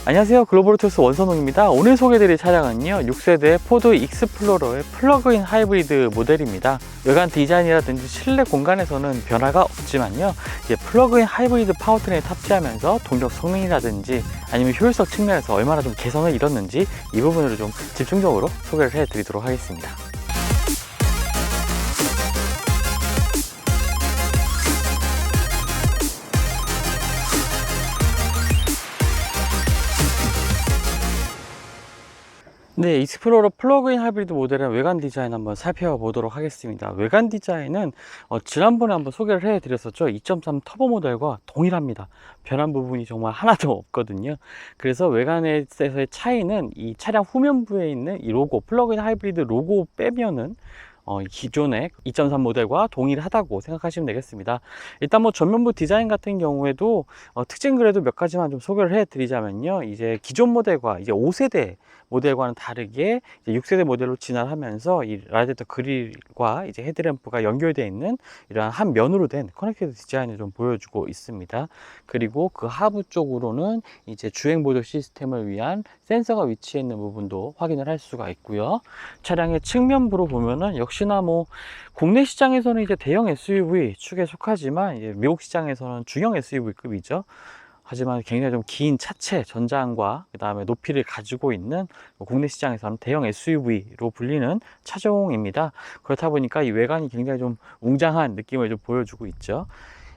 안녕하세요, 글로벌토스 원선웅입니다. 오늘 소개해드릴 차량은요 6세대 포드 익스플로러의 플러그인 하이브리드 모델입니다. 외관 디자인이라든지 실내 공간에서는 변화가 없지만요, 이제 플러그인 하이브리드 파워트레인을 탑재하면서 동력 성능이라든지 아니면 효율성 측면에서 얼마나 좀 개선을 이뤘는지 이 부분으로 좀 집중적으로 소개를 해드리도록 하겠습니다. 네, 익스플로러 플러그인 하이브리드 모델의 외관 디자인 한번 살펴보도록 하겠습니다. 외관 디자인은 지난번에 한번 소개를 해드렸었죠. 2.3 터보 모델과 동일합니다. 변한 부분이 정말 하나도 없거든요. 그래서 외관에서의 차이는 이 차량 후면부에 있는 이 로고, 플러그인 하이브리드 로고 빼면은 기존의 2.3 모델과 동일하다고 생각하시면 되겠습니다. 일단 뭐 전면부 디자인 같은 경우에도 특징 그래도 몇 가지만 좀 소개를 해 드리자면요, 이제 기존 모델과 이제 5세대 모델과는 다르게 이제 6세대 모델로 진화하면서 이 라디에이터 그릴과 이제 헤드램프가 연결되어 있는 이러한 한 면으로 된 커넥티드 디자인을 좀 보여주고 있습니다. 그리고 그 하부 쪽으로는 이제 주행 보조 시스템을 위한 센서가 위치해 있는 부분도 확인을 할 수가 있고요. 차량의 측면부로 보면은 역시나 뭐 국내 시장에서는 이제 대형 SUV 축에 속하지만 이제 미국 시장에서는 중형 SUV급이죠. 하지만 굉장히 좀 긴 차체 전장과 그 다음에 높이를 가지고 있는 국내 시장에서는 대형 SUV로 불리는 차종입니다. 그렇다 보니까 이 외관이 굉장히 좀 웅장한 느낌을 좀 보여주고 있죠.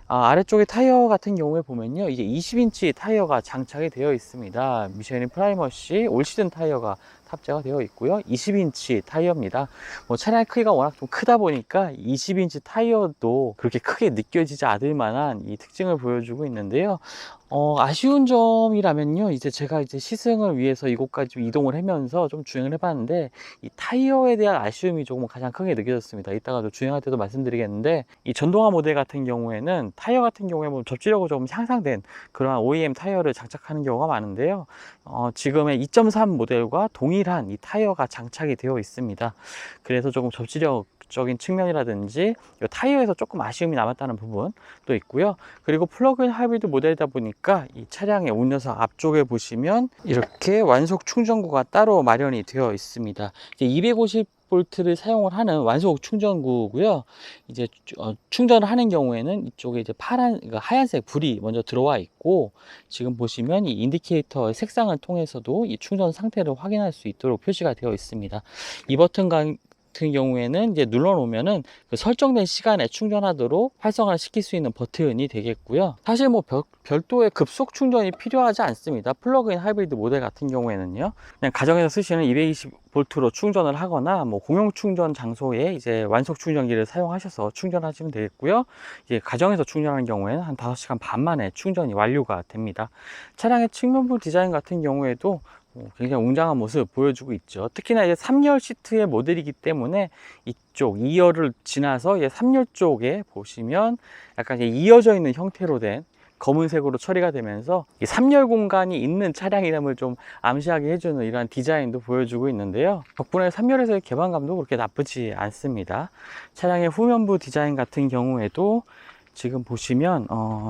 아래쪽에 타이어 같은 경우에 보면요, 이제 20인치 타이어가 장착이 되어 있습니다. 미쉐린 프라이머시 올 시즌 타이어가 탑재가 되어 있고요. 20인치 타이어입니다. 뭐 차량의 크기가 워낙 좀 크다 보니까 20인치 타이어도 그렇게 크게 느껴지지 않을 만한 이 특징을 보여주고 있는데요. 아쉬운 점이라면요, 이제 제가 이제 시승을 위해서 이곳까지 좀 이동을 하면서 좀 주행을 해봤는데 이 타이어에 대한 아쉬움이 조금 가장 크게 느껴졌습니다. 이따가 또 주행할 때도 말씀드리겠는데, 이 전동화 모델 같은 경우에는 타이어 같은 경우에 뭐 접지력으로 좀 향상된 그런 OEM 타이어를 장착하는 경우가 많은데요, 지금의 2.3 모델과 동일한 이 타이어가 장착이 되어 있습니다. 그래서 조금 접지력적인 측면이라든지 이 타이어에서 조금 아쉬움이 남았다는 부분도 있고요. 그리고 플러그인 하이브리드 모델이다 보니까 이 차량의 운전석 앞쪽에 보시면 이렇게 완속 충전구가 따로 마련이 되어 있습니다. 이제 250V를 사용을 하는 완속 충전구고요. 이제 충전을 하는 경우에는 이쪽에 이제 그러니까 하얀색 불이 먼저 들어와 있고, 지금 보시면 이 인디케이터 색상을 통해서도 이 충전 상태를 확인할 수 있도록 표시가 되어 있습니다. 이 버튼 같은 경우에는 이제 눌러 놓으면은 그 설정된 시간에 충전하도록 활성화를 시킬 수 있는 버튼이 되겠고요. 사실 뭐 별도의 급속 충전이 필요하지 않습니다. 플러그인 하이브리드 모델 같은 경우에는요, 그냥 가정에서 쓰시는 220V로 충전을 하거나 뭐 공용 충전 장소에 이제 완속 충전기를 사용하셔서 충전하시면 되겠고요. 이제 가정에서 충전하는 경우에는 한 5시간 반 만에 충전이 완료가 됩니다. 차량의 측면부 디자인 같은 경우에도 굉장히 웅장한 모습 보여주고 있죠. 특히나 이제 3열 시트의 모델이기 때문에 이쪽 2열을 지나서 이제 3열 쪽에 보시면 약간 이제 이어져 있는 형태로 된 검은색으로 처리가 되면서 이 3열 공간이 있는 차량이람을 좀 암시하게 해주는 이러한 디자인도 보여주고 있는데요. 덕분에 3열에서의 개방감도 그렇게 나쁘지 않습니다. 차량의 후면부 디자인 같은 경우에도 지금 보시면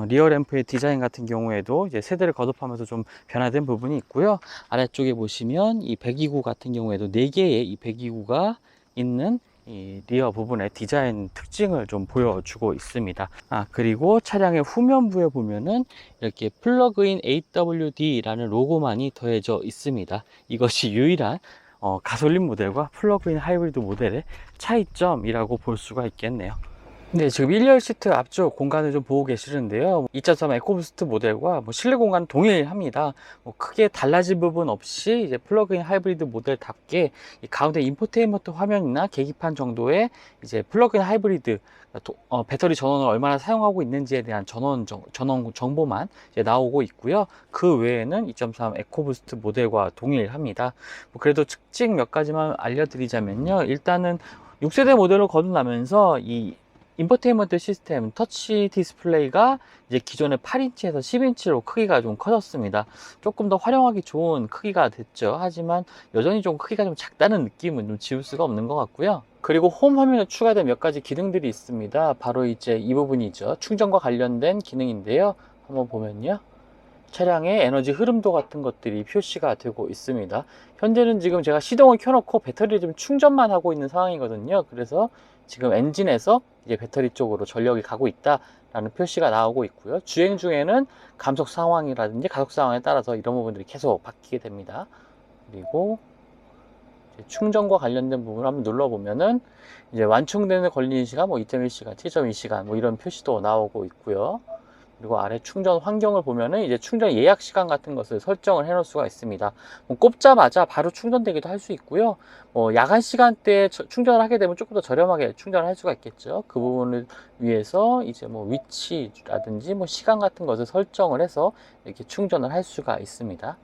리어 램프의 디자인 같은 경우에도 이제 세대를 거듭하면서 좀 변화된 부분이 있고요. 아래쪽에 보시면 이 배기구 같은 경우에도 4개의 이 배기구가 있는 이 리어 부분의 디자인 특징을 좀 보여주고 있습니다. 그리고 차량의 후면부에 보면은 이렇게 플러그인 AWD라는 로고만이 더해져 있습니다. 이것이 유일한 가솔린 모델과 플러그인 하이브리드 모델의 차이점이라고 볼 수가 있겠네요. 네, 지금 1열 시트 앞쪽 공간을 좀 보고 계시는데요, 2.3 에코부스트 모델과 뭐 실내 공간 동일합니다. 뭐 크게 달라진 부분 없이 이제 플러그인 하이브리드 모델답게 이 가운데 인포테인먼트 화면이나 계기판 정도의 이제 플러그인 하이브리드 배터리 전원을 얼마나 사용하고 있는지에 대한 전원 정보만 이제 나오고 있고요. 그 외에는 2.3 에코부스트 모델과 동일합니다. 뭐 그래도 특징 몇 가지만 알려드리자면요, 일단은 6세대 모델로 거듭나면서 이 인포테인먼트 시스템 터치 디스플레이가 이제 기존의 8인치에서 10인치로 크기가 좀 커졌습니다. 조금 더 활용하기 좋은 크기가 됐죠. 하지만 여전히 좀 크기가 좀 작다는 느낌은 좀 지울 수가 없는 것 같고요. 그리고 홈 화면에 추가된 몇 가지 기능들이 있습니다. 바로 이제 이 부분이죠. 충전과 관련된 기능인데요. 한번 보면요, 차량의 에너지 흐름도 같은 것들이 표시가 되고 있습니다. 현재는 지금 제가 시동을 켜놓고 배터리 좀 충전만 하고 있는 상황이거든요. 그래서 지금 엔진에서 이제 배터리 쪽으로 전력이 가고 있다라는 표시가 나오고 있고요. 주행 중에는 감속 상황이라든지 가속 상황에 따라서 이런 부분들이 계속 바뀌게 됩니다. 그리고 충전과 관련된 부분을 한번 눌러보면은 이제 완충되는 걸리는 시간 뭐 2.1시간, 7.2시간 뭐 이런 표시도 나오고 있고요. 그리고 아래 충전 환경을 보면은 이제 충전 예약 시간 같은 것을 설정을 해 놓을 수가 있습니다. 뭐 꼽자마자 바로 충전되기도 할 수 있고요. 뭐 야간 시간대에 충전을 하게 되면 조금 더 저렴하게 충전을 할 수가 있겠죠. 그 부분을 위해서 이제 뭐 위치라든지 뭐 시간 같은 것을 설정을 해서 이렇게 충전을 할 수가 있습니다.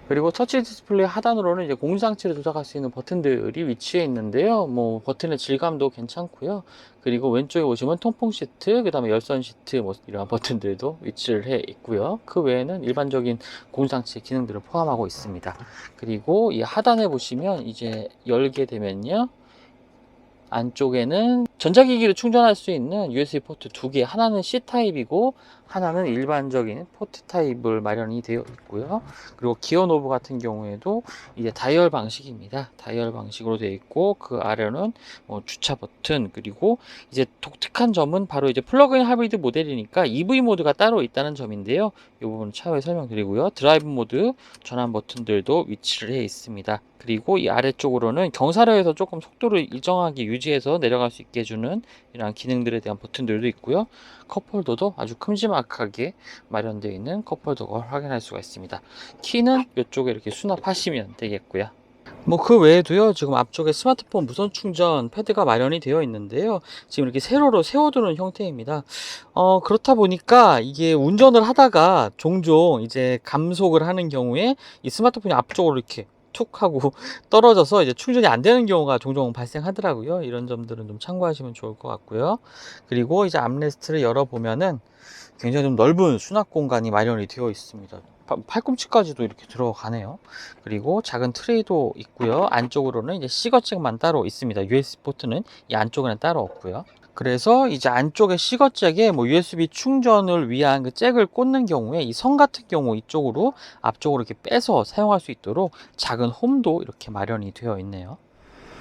그리고 터치 디스플레이 하단으로는 이제 공유장치를 조작할 수 있는 버튼들이 위치해 있는데요. 뭐 버튼의 질감도 괜찮고요. 그리고 왼쪽에 보시면 통풍 시트, 그 다음에 열선 시트 뭐 이런 버튼들도 위치를 해 있고요. 그 외에는 일반적인 공유장치 기능들을 포함하고 있습니다. 그리고 이 하단에 보시면 이제 열게 되면요, 안쪽에는 전자기기를 충전할 수 있는 USB 포트 두 개, 하나는 C타입이고 하나는 일반적인 포트 타입을 마련이 되어 있고요. 그리고 기어 노브 같은 경우에도 이제 다이얼 방식입니다. 다이얼 방식으로 되어 있고, 그 아래는 뭐 주차 버튼, 그리고 이제 독특한 점은 바로 이제 플러그인 하이브리드 모델이니까 EV 모드가 따로 있다는 점인데요. 이 부분 차후에 설명드리고요. 드라이브 모드 전환 버튼들도 위치를 해 있습니다. 그리고 이 아래쪽으로는 경사로에서 조금 속도를 일정하게 유지해서 내려갈 수 있게 해주는 이러한 기능들에 대한 버튼들도 있고요. 컵홀더도 아주 큼지막하게 마련되어 있는 컵홀더를 확인할 수가 있습니다. 키는 이쪽에 이렇게 수납하시면 되겠고요. 뭐 그 외에도요, 지금 앞쪽에 스마트폰 무선 충전 패드가 마련이 되어 있는데요, 지금 이렇게 세로로 세워두는 형태입니다. 그렇다 보니까 이게 운전을 하다가 종종 이제 감속을 하는 경우에 이 스마트폰이 앞쪽으로 이렇게 툭 하고 떨어져서 이제 충전이 안 되는 경우가 종종 발생하더라고요. 이런 점들은 좀 참고하시면 좋을 것 같고요. 그리고 이제 암레스트를 열어보면은 굉장히 좀 넓은 수납 공간이 마련이 되어 있습니다. 팔꿈치까지도 이렇게 들어가네요. 그리고 작은 트레이도 있고요. 안쪽으로는 이제 C거잭만 따로 있습니다. USB 포트는 이 안쪽에는 따로 없고요. 그래서 이제 안쪽에 C거잭에 뭐 USB 충전을 위한 그 잭을 꽂는 경우에 이 선 같은 경우 이쪽으로 앞쪽으로 이렇게 빼서 사용할 수 있도록 작은 홈도 이렇게 마련이 되어 있네요.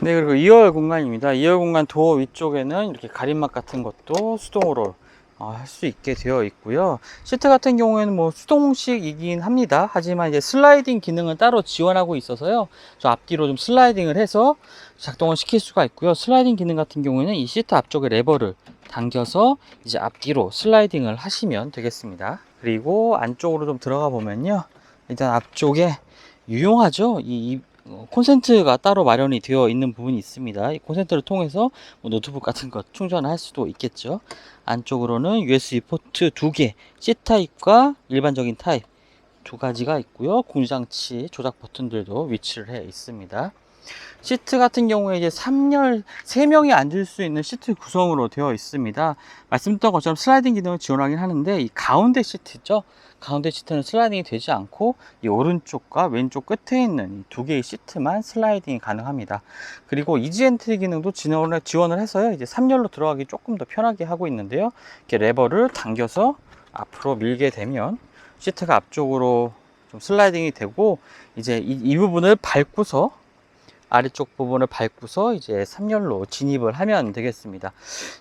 네, 그리고 2열 공간입니다. 2열 공간 도어 위쪽에는 이렇게 가림막 같은 것도 수동으로 할 수 있게 되어 있고요. 시트 같은 경우에는 뭐 수동식이긴 합니다. 하지만 이제 슬라이딩 기능은 따로 지원하고 있어서요, 저 앞뒤로 좀 슬라이딩을 해서 작동을 시킬 수가 있고요. 슬라이딩 기능 같은 경우에는 이 시트 앞쪽에 레버를 당겨서 이제 앞뒤로 슬라이딩을 하시면 되겠습니다. 그리고 안쪽으로 좀 들어가 보면요, 일단 앞쪽에 유용하죠. 이 콘센트가 따로 마련이 되어 있는 부분이 있습니다. 이 콘센트를 통해서 뭐 노트북 같은 것 충전할 수도 있겠죠. 안쪽으로는 USB 포트 두 개, C타입과 일반적인 타입 두 가지가 있고요. 공유장치 조작 버튼들도 위치를 해 있습니다. 시트 같은 경우에 이제 3열 3명이 앉을 수 있는 시트 구성으로 되어 있습니다. 말씀드렸던 것처럼 슬라이딩 기능을 지원하긴 하는데, 이 가운데 시트 있죠? 가운데 시트는 슬라이딩이 되지 않고 이 오른쪽과 왼쪽 끝에 있는 두 개의 시트만 슬라이딩이 가능합니다. 그리고 이지 엔트리 기능도 지원을 해서요, 이제 3열로 들어가기 조금 더 편하게 하고 있는데요, 이렇게 레버를 당겨서 앞으로 밀게 되면 시트가 앞쪽으로 좀 슬라이딩이 되고, 이제 이 부분을 밟고서 아래쪽 부분을 밟고서 이제 3열로 진입을 하면 되겠습니다.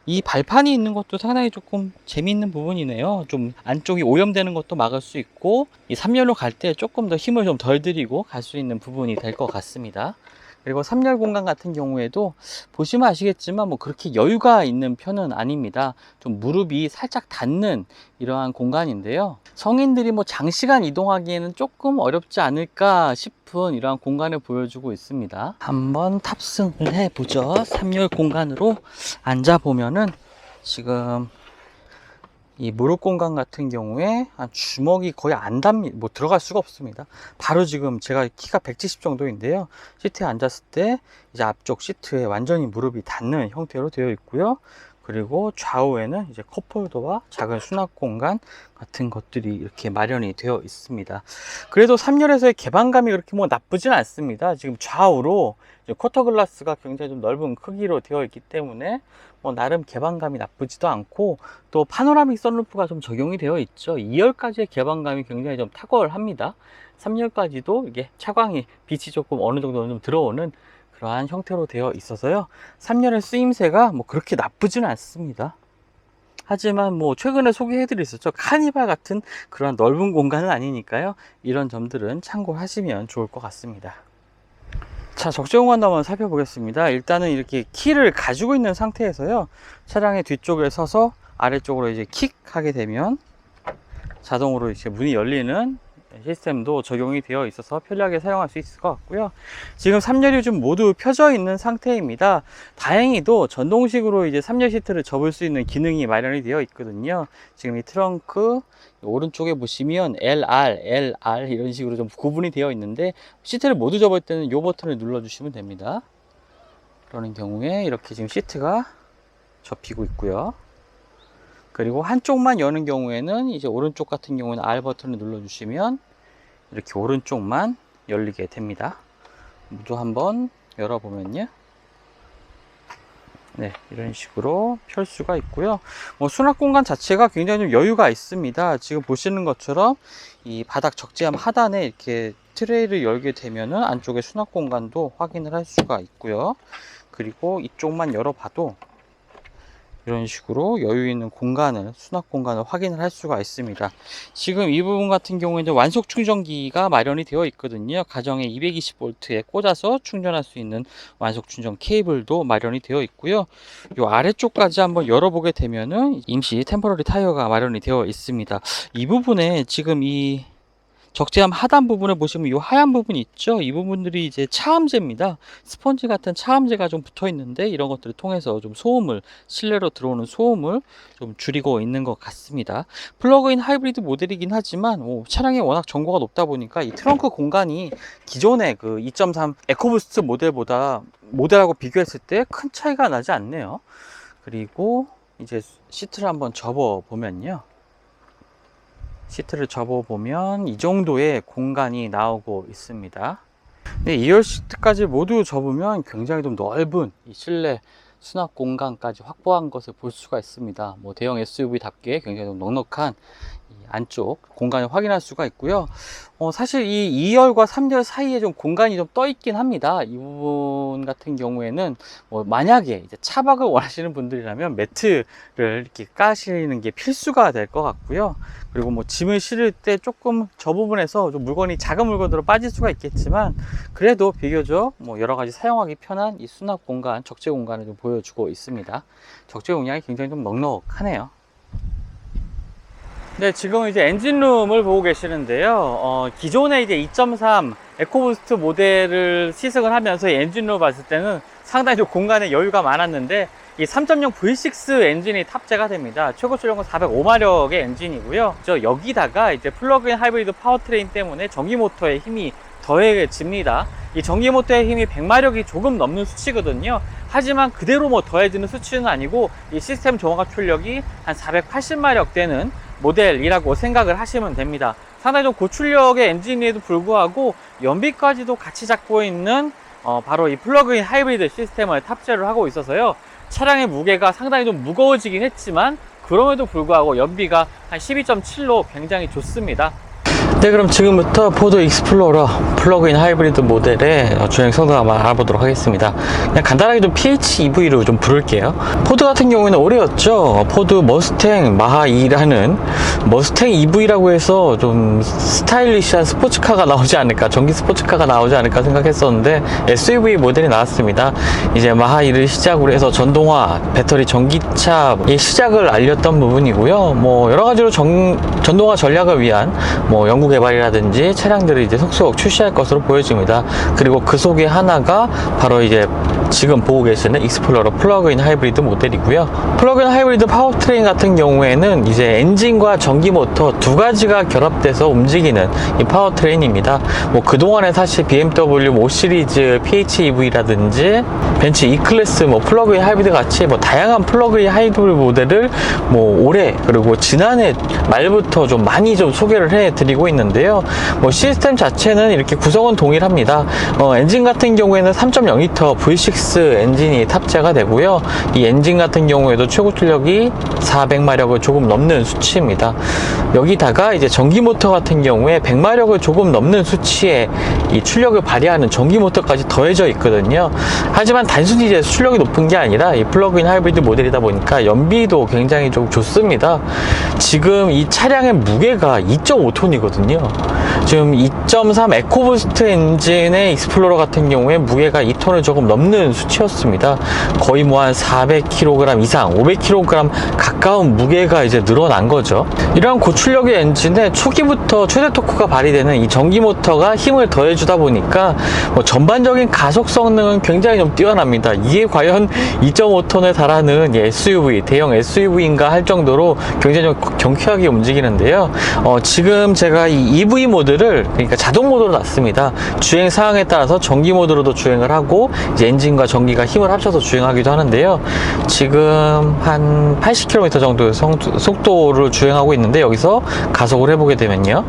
이 발판이 있는 것도 상당히 조금 재미있는 부분이네요. 좀 안쪽이 오염되는 것도 막을 수 있고, 이 3열로 갈 때 조금 더 힘을 좀 덜 들이고 갈 수 있는 부분이 될 것 같습니다. 그리고 3열 공간 같은 경우에도 보시면 아시겠지만 뭐 그렇게 여유가 있는 편은 아닙니다. 좀 무릎이 살짝 닿는 이러한 공간인데요, 성인들이 뭐 장시간 이동하기에는 조금 어렵지 않을까 싶은 이러한 공간을 보여주고 있습니다. 한번 탑승을 해보죠. 3열 공간으로 앉아보면은 지금 이 무릎 공간 같은 경우에 주먹이 거의 안 닿습니다. 뭐 들어갈 수가 없습니다. 바로 지금 제가 키가 170 정도인데요, 시트에 앉았을 때 이제 앞쪽 시트에 완전히 무릎이 닿는 형태로 되어 있고요. 그리고 좌우에는 이제 컵홀더와 작은 수납 공간 같은 것들이 이렇게 마련이 되어 있습니다. 그래도 3열에서의 개방감이 그렇게 뭐 나쁘진 않습니다. 지금 좌우로 쿼터 글라스가 굉장히 좀 넓은 크기로 되어 있기 때문에 뭐 나름 개방감이 나쁘지도 않고, 또 파노라믹 선루프가 좀 적용이 되어 있죠. 2열까지의 개방감이 굉장히 좀 탁월합니다. 3열까지도 이게 차광이, 빛이 조금 어느 정도 좀 들어오는 그러한 형태로 되어 있어서요, 3열의 쓰임새가 뭐 그렇게 나쁘지는 않습니다. 하지만 뭐 최근에 소개해드렸었죠, 카니발 같은 그런 넓은 공간은 아니니까요, 이런 점들은 참고하시면 좋을 것 같습니다. 자, 적재 공간도 한번 살펴보겠습니다. 일단은 이렇게 키를 가지고 있는 상태에서요, 차량의 뒤쪽에 서서 아래쪽으로 이제 킥 하게 되면 자동으로 이제 문이 열리는 시스템도 적용이 되어 있어서 편리하게 사용할 수 있을 것 같고요. 지금 3열이 좀 모두 펴져 있는 상태입니다. 다행히도 전동식으로 이제 3열 시트를 접을 수 있는 기능이 마련이 되어 있거든요. 지금 이 트렁크 오른쪽에 보시면 LR, LR 이런 식으로 좀 구분이 되어 있는데, 시트를 모두 접을 때는 이 버튼을 눌러 주시면 됩니다. 그러는 경우에 이렇게 지금 시트가 접히고 있고요. 그리고 한쪽만 여는 경우에는 이제 오른쪽 같은 경우는 R 버튼을 눌러 주시면 이렇게 오른쪽만 열리게 됩니다. 모두 한번 열어보면요, 네, 이런 식으로 펼 수가 있고요. 뭐 수납 공간 자체가 굉장히 좀 여유가 있습니다. 지금 보시는 것처럼 이 바닥 적재함 하단에 이렇게 트레이를 열게 되면은 안쪽에 수납 공간도 확인을 할 수가 있고요. 그리고 이쪽만 열어봐도 이런 식으로 여유 있는 공간을, 수납 공간을 확인을 할 수가 있습니다. 지금 이 부분 같은 경우에는 완속 충전기가 마련이 되어 있거든요. 가정에 220V에 꽂아서 충전할 수 있는 완속 충전 케이블도 마련이 되어 있고요. 이 아래쪽까지 한번 열어보게 되면은 임시 템퍼러리 타이어가 마련이 되어 있습니다. 이 부분에 지금 이 적재함 하단 부분에 보시면 이 하얀 부분 있죠? 이 부분들이 이제 차음재입니다. 스펀지 같은 차음재가 좀 붙어 있는데, 이런 것들을 통해서 좀 소음을, 실내로 들어오는 소음을 좀 줄이고 있는 것 같습니다. 플러그인 하이브리드 모델이긴 하지만 차량이 워낙 전고가 높다 보니까 이 트렁크 공간이 기존의 그 2.3 에코부스트 모델하고 비교했을 때 큰 차이가 나지 않네요. 그리고 이제 시트를 한번 접어 보면요, 시트를 접어보면 이 정도의 공간이 나오고 있습니다. 근데 2열 시트까지 모두 접으면 굉장히 좀 넓은 이 실내 수납 공간까지 확보한 것을 볼 수가 있습니다. 뭐 대형 SUV답게 굉장히 좀 넉넉한 이 안쪽 공간을 확인할 수가 있고요. 사실 이 2열과 3열 사이에 좀 공간이 좀 떠 있긴 합니다. 이 부분 같은 경우에는 만약에 이제 차박을 원하시는 분들이라면 매트를 이렇게 까시는 게 필수가 될 것 같고요. 그리고 뭐 짐을 실을 때 조금 저 부분에서 좀 물건이 작은 물건으로 빠질 수가 있겠지만, 그래도 비교적 뭐 여러 가지 사용하기 편한 이 수납 공간, 적재 공간을 좀 보여주고 있습니다. 적재 용량이 굉장히 좀 넉넉하네요. 네, 지금 이제 엔진룸을 보고 계시는데요. 기존의 이제 2.3 에코부스트 모델을 시승을 하면서 이 엔진룸을 봤을 때는 상당히 좀 공간에 여유가 많았는데, 이 3.0 V6 엔진이 탑재가 됩니다. 최고 출력은 405마력의 엔진이고요. 여기다가 이제 플러그인 하이브리드 파워트레인 때문에 전기 모터의 힘이 더해집니다. 이 전기 모터의 힘이 100마력이 조금 넘는 수치거든요. 하지만 그대로 뭐 더해지는 수치는 아니고, 이 시스템 정화가 출력이 한 480마력 되는 모델이라고 생각을 하시면 됩니다. 상당히 좀 고출력의 엔진에도 불구하고 연비까지도 같이 잡고 있는 바로 이 플러그인 하이브리드 시스템을 탑재를 하고 있어서요, 차량의 무게가 상당히 좀 무거워지긴 했지만 그럼에도 불구하고 연비가 한 12.7로 굉장히 좋습니다. 네, 그럼 지금부터 포드 익스플로러 플러그인 하이브리드 모델의 주행 성능 한번 알아보도록 하겠습니다. 그냥 간단하게 좀 PHEV로 좀 부를게요. 포드 같은 경우에는 올해였죠, 포드 머스탱 마하 2라는 머스탱 EV라고 해서 좀 스타일리시한 스포츠카가 나오지 않을까, 전기 스포츠카가 나오지 않을까 생각했었는데 SUV 모델이 나왔습니다. 이제 마하 2를 시작으로 해서 전동화, 배터리 전기차의 시작을 알렸던 부분이고요. 뭐 여러 가지로 전동화 전략을 위한 뭐 연구 개발이라든지 차량들을 이제 속속 출시할 것으로 보여집니다. 그리고 그 속에 하나가 바로 이제 지금 보고 계시는 익스플로러 플러그인 하이브리드 모델이고요. 플러그인 하이브리드 파워트레인 같은 경우에는 이제 엔진과 전기 모터 두 가지가 결합돼서 움직이는 이 파워트레인입니다. 뭐 그동안에 사실 BMW 5 시리즈 PHEV라든지 벤츠 E클래스 뭐 플러그인 하이브리드 같이 뭐 다양한 플러그인 하이브리드 모델을 뭐 올해 그리고 지난해 말부터 좀 많이 좀 소개를 해드리고 있는데요. 뭐 시스템 자체는 이렇게 구성은 동일합니다. 엔진 같은 경우에는 3.0L V6 엔진이 탑재가 되고요. 이 엔진 같은 경우에도 최고 출력이 400마력을 조금 넘는 수치입니다. 여기다가 이제 전기 모터 같은 경우에 100마력을 조금 넘는 수치의 이 출력을 발휘하는 전기 모터까지 더해져 있거든요. 하지만 단순히 이제 출력이 높은 게 아니라 이 플러그인 하이브리드 모델이다 보니까 연비도 굉장히 좀 좋습니다. 지금 이 차량의 무게가 2.5톤이거든요. 지금 2.3 에코부스트 엔진의 익스플로러 같은 경우에 무게가 2톤을 조금 넘는 수치였습니다. 거의 뭐 한 400kg 이상, 500kg 가까운 무게가 이제 늘어난 거죠. 이러한 고출력의 엔진에 초기부터 최대 토크가 발휘되는 이 전기 모터가 힘을 더해주다 보니까 뭐 전반적인 가속 성능은 굉장히 좀 뛰어납니다. 이게 과연 2.5톤에 달하는 SUV, 대형 SUV인가 할 정도로 굉장히 좀 경쾌하게 움직이는데요. 지금 제가 이 EV 모드를 그러니까 자동 모드로 놨습니다. 주행 상황에 따라서 전기 모드로도 주행을 하고 이제 엔진과 전기가 힘을 합쳐서 주행하기도 하는데요. 지금 한 80km 정도의 속도를 주행하고 있는데 여기서 가속을 해보게 되면요.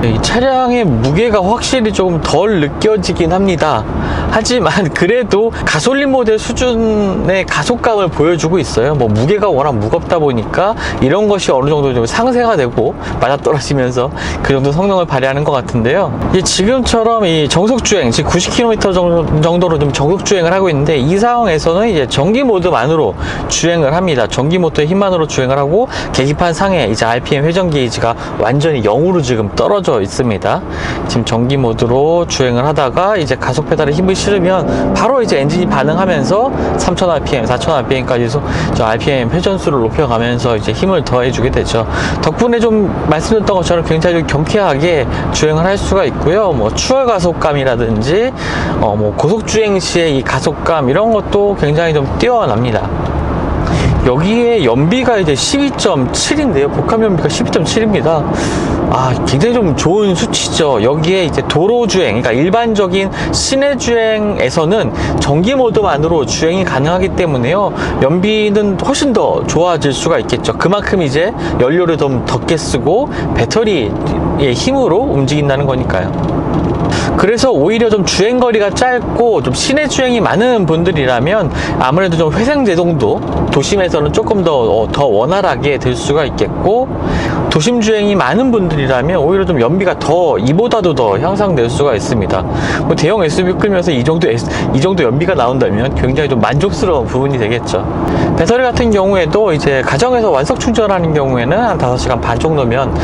이 차량의 무게가 확실히 조금 덜 느껴지긴 합니다. 하지만 그래도 가솔린 모델 수준의 가속감을 보여주고 있어요. 뭐 무게가 워낙 무겁다 보니까 이런 것이 어느 정도 좀 상쇄가 되고 맞아떨어지면서 그 정도 성능을 발휘하는 것 같은데요. 지금처럼 이 정속 주행, 즉 90km 정도로 좀 정속 주행을 하고 있는데 이 상황에서는 이제 전기 모드만으로 주행을 합니다. 전기 모터의 힘만으로 주행을 하고 계기판 상에 이제 RPM 회전 게이지가 완전히 0으로 지금 떨어져 있습니다. 지금 전기 모드로 주행을 하다가 이제 가속 페달에 힘을 실으면 바로 이제 엔진이 반응하면서 3000rpm, 4000rpm까지 저 RPM 회전수를 높여가면서 이제 힘을 더해주게 되죠. 덕분에 좀 말씀드렸던 것처럼 굉장히 좀 경쾌하게 주행을 할 수가 있고요. 뭐 추월 가속감이라든지 뭐 고속 주행 시의 이 가속감 이런 것도 굉장히 좀 뛰어납니다. 여기에 연비가 이제 12.7인데요. 복합 연비가 12.7입니다. 굉장히 좀 좋은 수치죠. 여기에 이제 도로 주행, 그러니까 일반적인 시내 주행에서는 전기 모드만으로 주행이 가능하기 때문에요. 연비는 훨씬 더 좋아질 수가 있겠죠. 그만큼 이제 연료를 좀 적게 쓰고 배터리의 힘으로 움직인다는 거니까요. 그래서 오히려 좀 주행거리가 짧고 좀 시내 주행이 많은 분들이라면 아무래도 좀 회생 제동도 도심에서는 조금 더 원활하게 될 수가 있겠고, 도심 주행이 많은 분들이라면 오히려 좀 연비가 이보다도 더 향상될 수가 있습니다. 뭐 대형 SUV 끌면서 이 정도 연비가 나온다면 굉장히 좀 만족스러운 부분이 되겠죠. 배터리 같은 경우에도 이제 가정에서 완속 충전하는 경우에는 한 5시간 반 정도면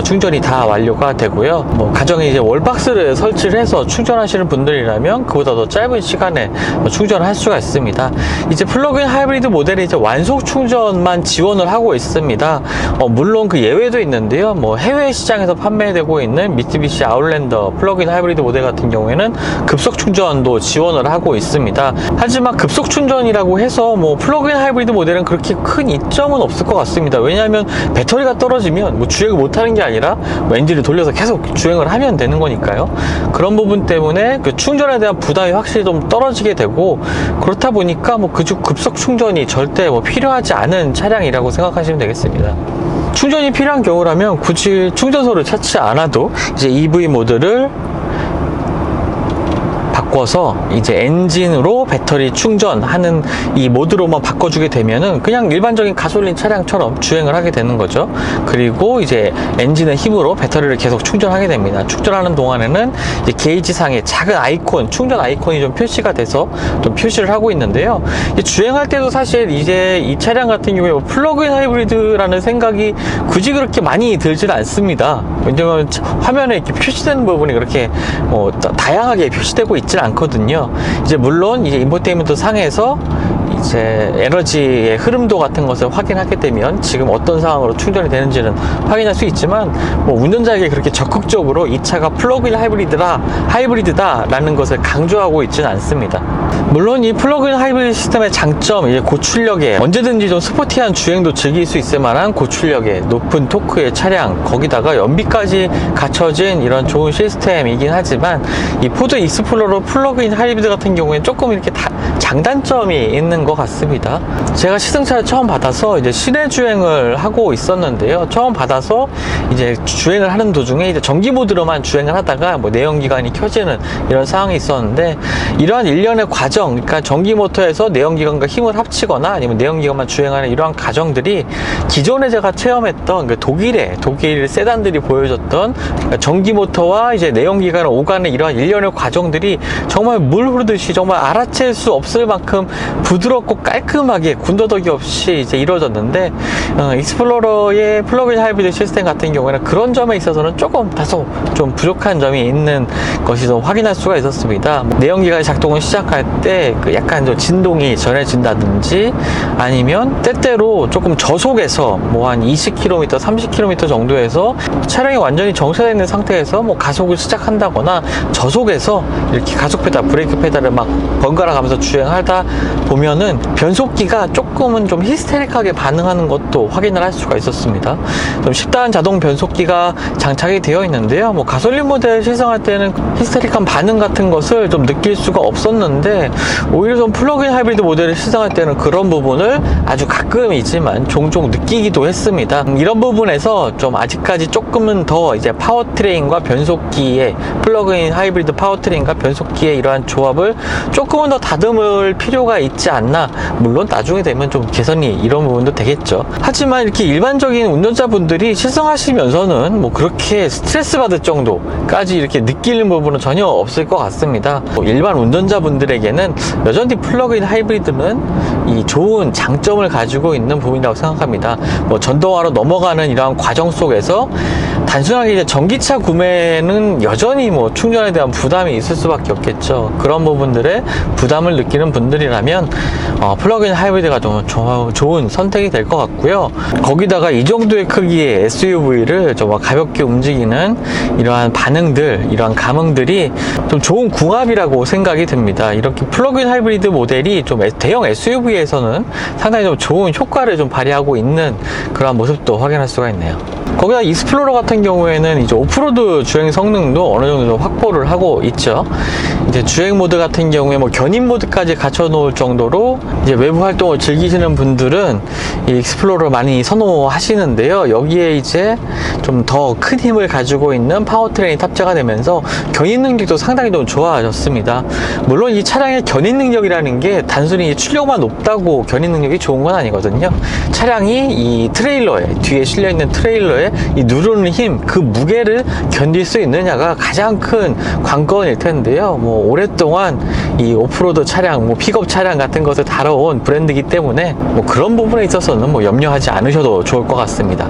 충전이 다 완료가 되고요. 뭐 가정에 이제 월박스를 설치를 해서 충전하시는 분들이라면 그보다 더 짧은 시간에 충전을 할 수가 있습니다. 이제 플러그인 하이브리드 모델이 이제 완속 충전만 지원을 하고 있습니다. 물론 그 예외도 있는데요. 뭐 해외 시장에서 판매되고 있는 미쓰비시 아웃랜더 플러그인 하이브리드 모델 같은 경우에는 급속 충전도 지원을 하고 있습니다. 하지만 급속 충전이라고 해서 뭐 플러그인 하이브리드 모델은 그렇게 큰 이점은 없을 것 같습니다. 왜냐하면 배터리가 떨어지면 뭐 주행을 못하는 게 아니라 뭐 엔진을 돌려서 계속 주행을 하면 되는 거니까요. 그런 부분 때문에 그 충전에 대한 부담이 확실히 좀 떨어지게 되고, 그렇다 보니까 뭐 급속 충전이 절대 뭐 필요하지 않은 차량이라고 생각하시면 되겠습니다. 충전이 필요한 경우라면 굳이 충전소를 찾지 않아도 이제 EV 모드를 바꿔서 이제 엔진으로 배터리 충전하는 이 모드로만 바꿔주게 되면은 그냥 일반적인 가솔린 차량처럼 주행을 하게 되는 거죠. 그리고 이제 엔진의 힘으로 배터리를 계속 충전하게 됩니다. 충전하는 동안에는 이제 게이지 상에 작은 아이콘, 충전 아이콘이 좀 표시가 돼서 좀 표시를 하고 있는데요. 주행할 때도 사실 이제 이 차량 같은 경우에 플러그인 하이브리드라는 생각이 굳이 그렇게 많이 들지는 않습니다. 왜냐면 화면에 이렇게 표시되는 부분이 그렇게 다양하게 표시되고 있지는 않거든요. 이제 물론 이제 인포테인먼트 상에서 이제 에너지의 흐름도 같은 것을 확인하게 되면 지금 어떤 상황으로 충전이 되는지는 확인할 수 있지만 뭐 운전자에게 그렇게 적극적으로 이 차가 플러그인 하이브리드다라는 것을 강조하고 있지는 않습니다. 물론 이 플러그인 하이브리드 시스템의 장점, 이제 고출력에 언제든지 좀 스포티한 주행도 즐길 수 있을 만한 고출력에 높은 토크의 차량, 거기다가 연비까지 갖춰진 이런 좋은 시스템이긴 하지만 이 포드 익스플로러 플러그인 하이브리드 같은 경우에 조금 이렇게 장단점이 있는 것 같습니다. 제가 시승차를 처음 받아서 이제 시내 주행을 하고 있었는데요. 처음 받아서 이제 주행을 하는 도중에 이제 전기 모드로만 주행을 하다가 뭐 내연기관이 켜지는 이런 상황이 있었는데, 이러한 일련의 과정, 그러니까 전기 모터에서 내연기관과 힘을 합치거나 아니면 내연기관만 주행하는 이러한 과정들이 기존에 제가 체험했던 그 독일 세단들이 보여줬던 전기 모터와 이제 내연기관을 오가는 이러한 일련의 과정들이 정말 물 흐르듯이 정말 알아챌 수 없을 만큼 부드럽고 깔끔하게 군더더기 없이 이제 이루어졌는데, 익스플로러의 플러그인 하이브리드 시스템 같은 경우에는 그런 점에 있어서는 조금 다소 좀 부족한 점이 있는 것이 좀 확인할 수가 있었습니다. 내연기관이 작동을 시작할 때 그 약간 좀 진동이 전해진다든지, 아니면 때때로 조금 저속에서 뭐 한 20km, 30km 정도에서 차량이 완전히 정체되어 있는 상태에서 뭐 가속을 시작한다거나 저속에서 이렇게 가속 페달, 브레이크 페달을 막 번갈아 가면서 주행하다 보면은 변속기가 조금은 좀 히스테릭하게 반응하는 것도 확인을 할 수가 있었습니다. 좀 10단 자동 변속기가 장착이 되어 있는데요. 뭐 가솔린 모델 시승할 때는 히스테릭한 반응 같은 것을 좀 느낄 수가 없었는데, 오히려 좀 플러그인 하이브리드 모델을 시승할 때는 그런 부분을 아주 가끔이지만 종종 느끼기도 했습니다. 이런 부분에서 좀 아직까지 조금은 더 이제 파워트레인과 변속기의 플러그인 하이브리드 파워트레인과 변속기의 이러한 조합을 조금은 더 다듬을 필요가 있지 않나. 물론 나중에 되면 좀 개선이 이런 부분도 되겠죠. 하지만 이렇게 일반적인 운전자분들이 시승하시면서는 뭐 그렇게 스트레스 받을 정도까지 이렇게 느끼는 부분은 전혀 없을 것 같습니다. 일반 운전자분들에게는 여전히 플러그인 하이브리드는 이 좋은 장점을 가지고 있는 부분이라고 생각합니다. 뭐 전동화로 넘어가는 이러한 과정 속에서 단순하게 이제 전기차 구매는 여전히 뭐 충전에 대한 부담이 있을 수밖에 없겠죠. 그런 부분들에 부담을 느끼는 분들이라면 플러그인 하이브리드가 좀 좋은 선택이 될 것 같고요. 거기다가 이 정도의 크기의 SUV를 좀 가볍게 움직이는 이러한 반응들, 이러한 감흥들이 좀 좋은 궁합이라고 생각이 듭니다. 이렇게 플러그인 하이브리드 모델이 좀 대형 SUV에서는 상당히 좀 좋은 효과를 좀 발휘하고 있는 그런 모습도 확인할 수가 있네요. 거기다 익스플로러 같은 경우에는 이제 오프로드 주행 성능도 어느 정도 좀 확보를 하고 있죠. 이제 주행 모드 같은 경우에 뭐 견인 모드까지 갖춰 놓을 정도로 이제 외부 활동을 즐기시는 분들은 이 익스플로러 많이 선호하시는데요. 여기에 이제 좀 더 큰 힘을 가지고 있는 파워트레인이 탑재가 되면서 견인 능력도 상당히 좀 좋아졌습니다. 물론 이 차량의 견인 능력이라는 게 단순히 출력만 높다고 견인 능력이 좋은 건 아니거든요. 차량이 이 트레일러에, 뒤에 실려 있는 트레일러에 이 누르는 힘, 그 무게를 견딜 수 있느냐가 가장 큰 관건일 텐데요. 뭐 오랫동안 이 오프로드 차량, 뭐 픽업 차량 같은 것을 다뤄온 브랜드이기 때문에 뭐 그런 부분에 있어서는 뭐 염려하지 않으셔도 좋을 것 같습니다.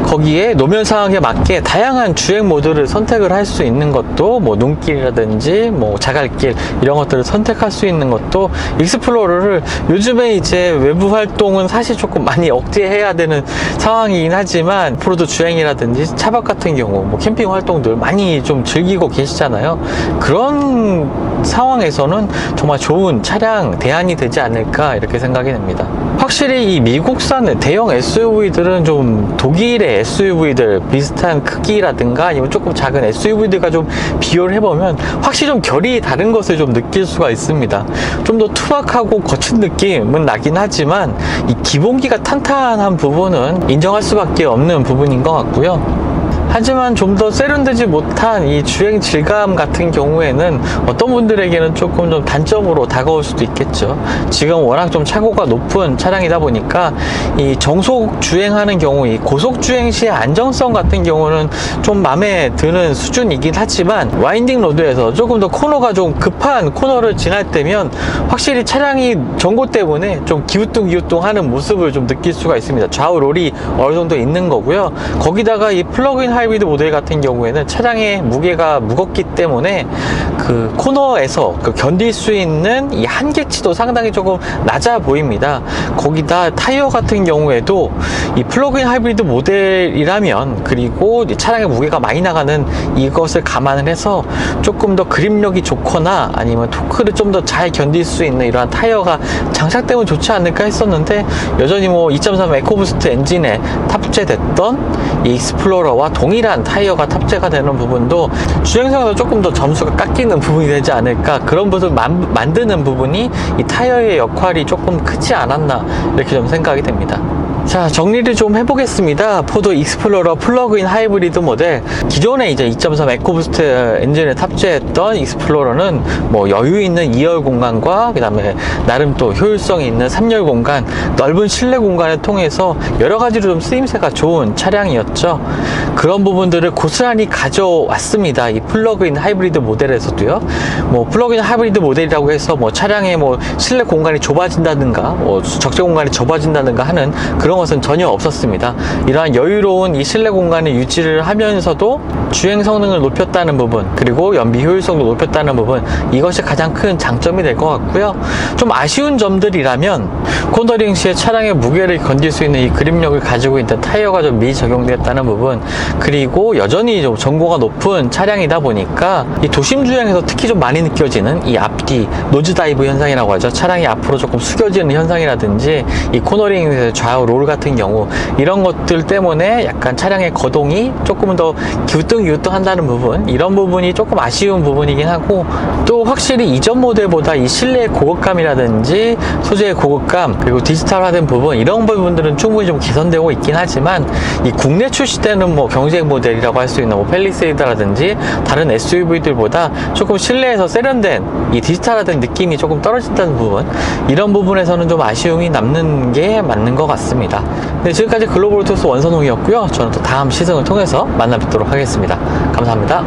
거기에 노면 상황에 맞게 다양한 주행 모드를 선택을 할 수 있는 것도, 뭐 눈길이라든지 뭐 자갈길 이런 것들을 선택할 수 있는 것도, 익스플로러를 요즘에 이제 외부 활동은 사실 조금 많이 억제해야 되는 상황이긴 하지만 오프로드 주행이라든지 차박 같은 경우 뭐 캠핑 활동들 많이 좀 즐기고 계시잖아요. 그런 상황에서는 정말 좋은 차량 대안이 되지 않을까 이렇게 생각이 됩니다. 확실히 이 미국산 대형 SUV들은 좀 독일의 SUV들 비슷한 크기라든가 아니면 조금 작은 SUV들과 좀 비교를 해보면 확실히 좀 결이 다른 것을 좀 느낄 수가 있습니다. 좀 더 투박하고 거친 느낌은 나긴 하지만 이 기본기가 탄탄한 부분은 인정할 수밖에 없는 부분인 것 같고요. 하지만 좀 더 세련되지 못한 이 주행 질감 같은 경우에는 어떤 분들에게는 조금 좀 단점으로 다가올 수도 있겠죠. 지금 워낙 좀 차고가 높은 차량이다 보니까 이 정속 주행하는 경우, 이 고속 주행 시의 안정성 같은 경우는 좀 마음에 드는 수준이긴 하지만, 와인딩 로드에서 조금 더 코너가 좀 급한 코너를 지날 때면 확실히 차량이 전고 때문에 좀 기우뚱기우뚱 하는 모습을 좀 느낄 수가 있습니다. 좌우 롤이 어느 정도 있는 거고요. 거기다가 이 플러그인 하이브리드 모델 같은 경우에는 차량의 무게가 무겁기 때문에 그 코너에서 그 견딜 수 있는 이 한계치도 상당히 조금 낮아 보입니다. 거기다 타이어 같은 경우에도 이 플러그인 하이브리드 모델이라면, 그리고 이 차량의 무게가 많이 나가는 이것을 감안을 해서 조금 더 그립력이 좋거나 아니면 토크를 좀 더 잘 견딜 수 있는 이러한 타이어가 장착되면 좋지 않을까 했었는데, 여전히 뭐 2.3 에코부스트 엔진에 탑재됐던 이 익스플로러와 동일한 타이어가 탑재가 되는 부분도 주행성에서 조금 더 점수가 깎이는 부분이 되지 않을까, 그런 부분을 만드는 부분이 이 타이어의 역할이 조금 크지 않았나, 이렇게 좀 생각이 됩니다. 자, 정리를 좀 해보겠습니다. 포드 익스플로러 플러그인 하이브리드 모델, 기존에 이제 2.3 에코부스트 엔진에 탑재했던 익스플로러는 뭐 여유 있는 2열 공간과 그 다음에 나름 또 효율성이 있는 3열 공간, 넓은 실내 공간을 통해서 여러 가지로 좀 쓰임새가 좋은 차량이었죠. 그런 부분들을 고스란히 가져왔습니다. 이 플러그인 하이브리드 모델에서도요. 뭐 플러그인 하이브리드 모델이라고 해서 뭐 차량의 뭐 실내 공간이 좁아진다든가 뭐 적재 공간이 좁아진다든가 하는 그런 것은 전혀 없었습니다. 이러한 여유로운 이 실내 공간을 유지를 하면서도 주행 성능을 높였다는 부분, 그리고 연비 효율성도 높였다는 부분, 이것이 가장 큰 장점이 될 것 같고요. 좀 아쉬운 점들이라면 코너링 시에 차량의 무게를 견딜 수 있는 이 그립력을 가지고 있는 타이어가 좀 미적용됐다는 부분, 그리고 여전히 좀 전고가 높은 차량이다 보니까 이 도심 주행에서 특히 좀 많이 느껴지는 이 앞뒤 노즈 다이브 현상이라고 하죠. 차량이 앞으로 조금 숙여지는 현상이라든지 이 코너링에서 좌우 롤 같은 경우, 이런 것들 때문에 약간 차량의 거동이 조금 더 기우뚱기우뚱 한다는 부분, 이런 부분이 조금 아쉬운 부분이긴 하고, 또 확실히 이전 모델보다 이 실내의 고급감이라든지 소재의 고급감, 그리고 디지털화된 부분, 이런 부분들은 충분히 좀 개선되고 있긴 하지만, 이 국내 출시되는 뭐 경쟁 모델이라고 할 수 있는 뭐 팰리세이드라든지 다른 SUV들보다 조금 실내에서 세련된 이 디지털화된 느낌이 조금 떨어진다는 부분, 이런 부분에서는 좀 아쉬움이 남는 게 맞는 것 같습니다. 네, 지금까지 글로벌 오토스 원선홍이었고요. 저는 또 다음 시승을 통해서 만나 뵙도록 하겠습니다. 감사합니다.